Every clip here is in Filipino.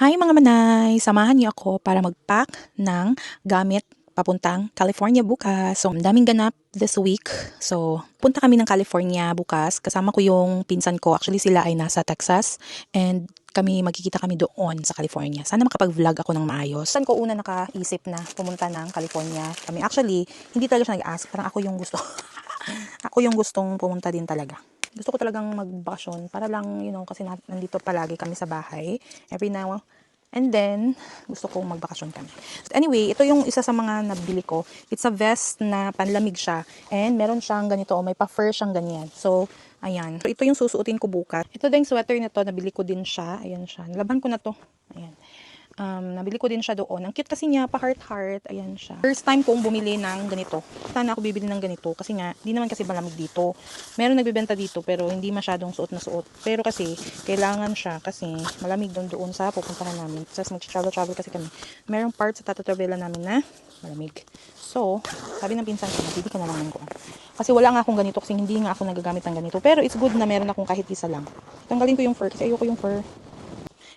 Hi mga manay! Samahan niyo ako para mag-pack ng gamit papuntang California bukas. So, ang daming ganap this week. So, punta kami ng California bukas. Kasama ko yung pinsan ko. Actually, sila ay nasa Texas. And magkikita kami doon sa California. Sana makapag-vlog ako ng maayos. Saan ko una nakaisip na pumunta ng California kami. Actually, hindi talaga siya nag-ask. Parang ako yung gusto. Ako yung gustong pumunta din talaga. Gusto ko talagang magbakasyon para lang, kasi nandito palagi kami sa bahay. Every now and then, gusto kong magbakasyon kami. So anyway, ito yung isa sa mga nabili ko. It's a vest na panlamig siya. And meron siyang ganito, may pa-fur siyang ganyan. So, ayan. So, ito yung susuotin ko bukas. Ito din sweater na to, nabili ko din siya. Ayan siya. Nalaban ko na to. Ayan. Nabili ko din siya doon. Ang cute kasi niya, pa heart. Ayan siya. First time kong bumili ng ganito. Sana ako bibili ng ganito kasi nga, di naman kasi malamig dito. Meron nagbebenta dito pero hindi masyadong suot na suot. Pero kasi, kailangan siya kasi malamig doon sa pupuntahan namin. Tapos mag-travel kasi kami. Merong part sa tatatravela namin na malamig. So, sabi ng pinsan ko, bibili ka na lang ng kuwan. Kasi wala nga akong ganito kasi hindi nga ako nagagamit ng ganito. Pero it's good na meron akong kahit isa lang. Tanggalin ko yung fur kasi ayoko yung fur.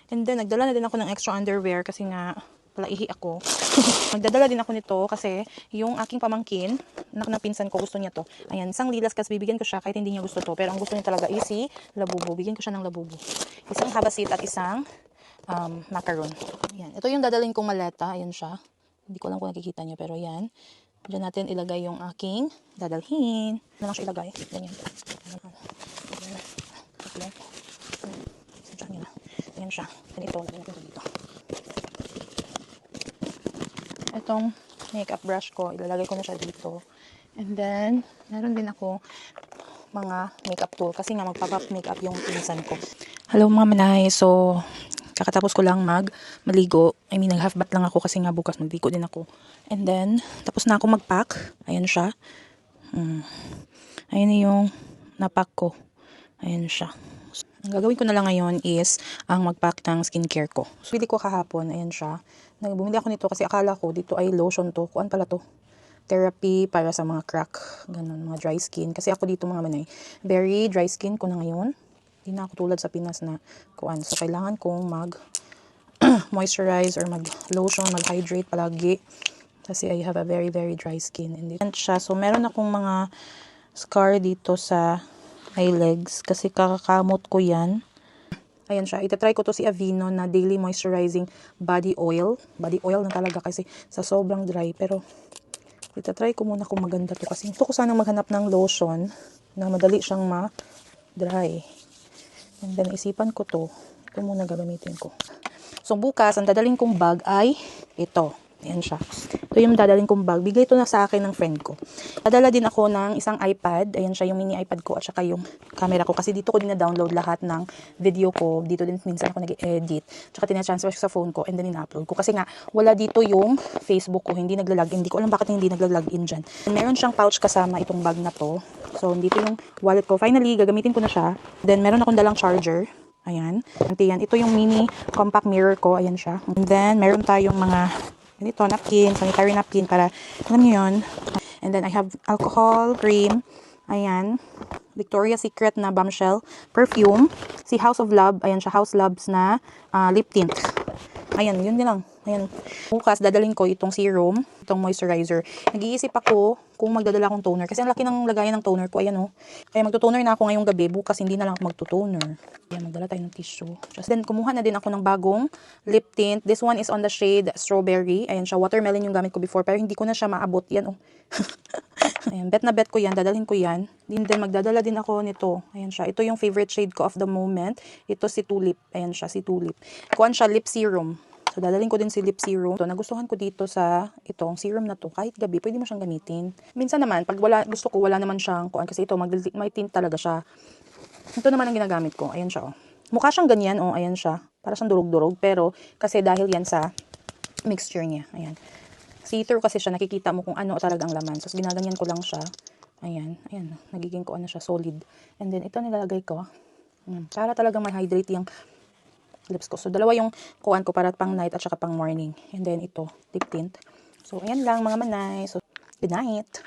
And then, nagdala na din ako ng extra underwear kasi nga, palaihi ako. Magdadala din ako nito kasi yung aking pamangkin, anak ng pinsan ko, gusto niya to. Ayan, isang lilas kasi bibigyan ko siya kahit hindi niya gusto to. Pero ang gusto niya talaga is si labubo. Bigyan ko siya ng labubo. Isang habasit at isang macaron. Ayan, ito yung dadalhin kong maleta. Ayan siya. Hindi ko lang kung nakikita niyo pero ayan. Diyan natin ilagay yung aking dadalhin. Ano lang siya ilagay? Ganyan. Ayan siya. Ganito. Lagyan natin ito dito. Itong makeup brush ko, ilalagay ko na siya dito. And then, meron din ako mga makeup tool. Kasi nga magpap makeup yung pinsan ko. Hello mga manay. So, kakatapos ko lang maligo. Nag-half bath lang ako kasi nga bukas magligo din ako. And then, tapos na ako mag-pack. Ayan siya. Ayan yung napack ko. Ayan siya. Ang gagawin ko na lang ngayon is ang mag-pack ng skincare ko. So, bili ko kahapon. Ayan siya. Bumili ako nito kasi akala ko dito ay lotion to. Kuan pala to? Therapy para sa mga crack. Ganun, mga dry skin. Kasi ako dito mga manay, very dry skin ko na ngayon. Hindi na ako tulad sa Pinas na kuan. So, kailangan kong moisturize or mag-lotion, mag-hydrate palagi. Kasi I have a very, very dry skin. And siya. So, meron akong mga scar dito sa my legs. Kasi kakakamot ko yan. Ayan siya. Itatry ko to si Aveeno na Daily Moisturizing Body Oil. Body oil na talaga kasi sa sobrang dry. Pero, itatry ko muna kung maganda to. Kasi gusto ko sanang maghanap ng lotion na madali siyang ma-dry. And then, isipan ko to. Ito muna gagamitin ko. So, bukas, ang dadaling kong bag ay ito. Ayan siya. Ito yung dadaling kong bag. Bigay ito na sa akin ng friend ko. Dadala din ako ng isang iPad. Ayan siya, yung mini iPad ko at saka yung camera ko. Kasi dito ko din na-download lahat ng video ko. Dito din minsan ako nag-edit. Tsaka tina-transfer sa phone ko and then ina-upload ko. Kasi nga, wala dito yung Facebook ko. Hindi naglalagin. Hindi ko alam bakit hindi naglalagin dyan. And meron siyang pouch kasama itong bag na to. So, dito yung wallet ko. Finally, gagamitin ko na siya. Then, meron akong dalang charger. Ayan. Ito yung mini compact mirror ko. Ayan siya. And then, meron tayong mga ganito, napkin, sanitary napkin para, alam niyo yun. And then, I have alcohol, cream, ayan, Victoria's Secret na bombshell, perfume, si House of Love, ayan siya, House Loves na lip tint. Ayan, yun din lang. Ayan. Bukas, dadalhin ko itong serum, itong moisturizer. Nag-iisip ako kung magdadala akong toner. Kasi ang laki ng lagayan ng toner ko. Ayan o. Kaya magtutoner na ako ngayong gabi. Bukas, hindi na lang ako magtutoner. Ayan, magdala tayo ng tissue. Just then, kumuha na din ako ng bagong lip tint. This one is on the shade Strawberry. Ayan siya. Watermelon yung gamit ko before. Pero hindi ko na siya maabot. Yan o. Ayan, bet na bet ko yan. Dadalhin ko yan. Then, magdadala din ako nito. Ayan siya. Ito yung favorite shade ko of the moment. Ito si Tulip. Ayan siya, si Tulip. Kuhan siya, lip serum. So, dadalhin ko din si lip serum. Ito, nagustuhan ko dito sa itong serum na to. Kahit gabi, pwede mo siyang gamitin. Minsan naman, pag gusto ko, wala naman siyang kuhan. Kasi ito, may tint talaga siya. Ito naman ang ginagamit ko. Ayan siya, oh. Mukha siyang ganyan, oh. Ayan siya. Para siyang durog-durog. Pero, kasi dahil yan sa mixture niya. Ayan. See-through kasi siya. Nakikita mo kung ano talagang laman. So, ginaganyan ko lang siya. Ayan. Ayan. Nagiging ko ano siya, solid. And then, ito nilalagay ko. Para talagang ma-hydrate yung lips ko. So, dalawa yung kuhan ko para pang night at saka pang morning. And then, ito, lip tint. So, ayan lang mga manay. So, good night.